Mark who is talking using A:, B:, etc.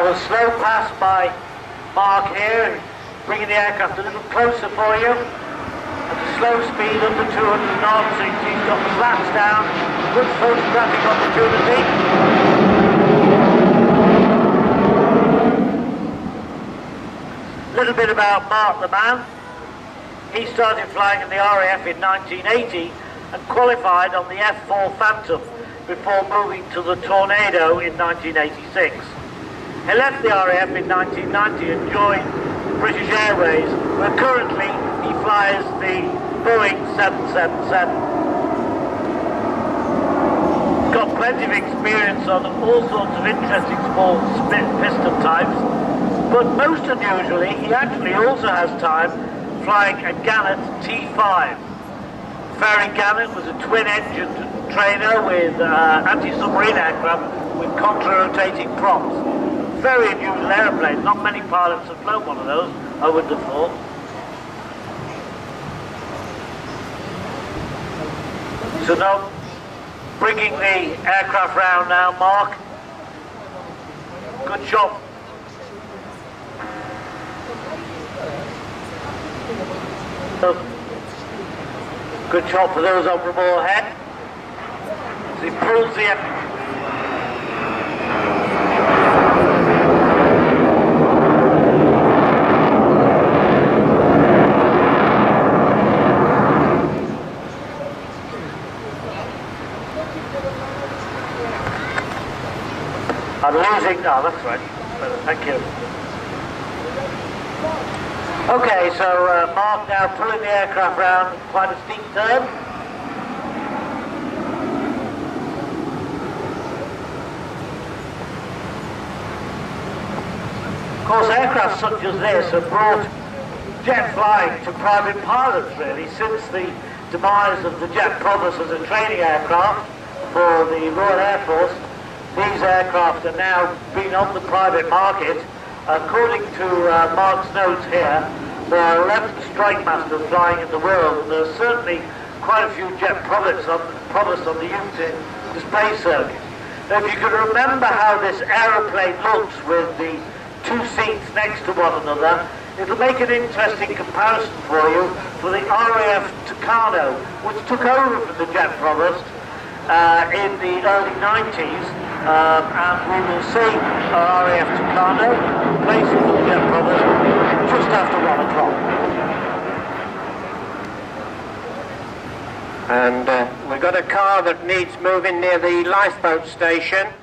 A: Now a slow pass by Mark here, bringing the aircraft a little closer for you. At a slow speed, under 200 knots, so he's got the flaps down, good photographic opportunity. A little bit about Mark the man. He started flying in the RAF in 1980 and qualified on the F4 Phantom before moving to the Tornado in 1986. He left the RAF in 1990 and joined British Airways, where currently he flies the Boeing 777. Got plenty of experience on all sorts of interesting small piston types, but most unusually he actually also has time flying a Gannet T5. Farring Gannet was a twin-engined trainer with anti-submarine aircraft with contra-rotating props. Very unusual airplane. Not many pilots have flown one of those, I would have thought. So now, bringing the aircraft round now, Mark. Good shot. Good shot for those on from overhead. As he pulls the I'm losing, no, that's right. Thank you. Okay, so Mark now pulling the aircraft round quite a steep turn. Of course, aircraft such as this have brought jet flying to private pilots, really, since the demise of the Jet Provost as a training aircraft for the Royal Air Force. These aircraft are now being on the private market. According to Mark's notes here, there are 11 strike masters flying in the world, and there are certainly quite a few Jet Provosts on the Unity display circuit. Now, if you can remember how this aeroplane looks with the two seats next to one another, it'll make an interesting comparison for you for the RAF Tucano, which took over from the Jet Provost in the early 90s, and we will see our RAF Tucano placing for the Jet Provost just after 1 o'clock. And we've got a car that needs moving near the lifeboat station.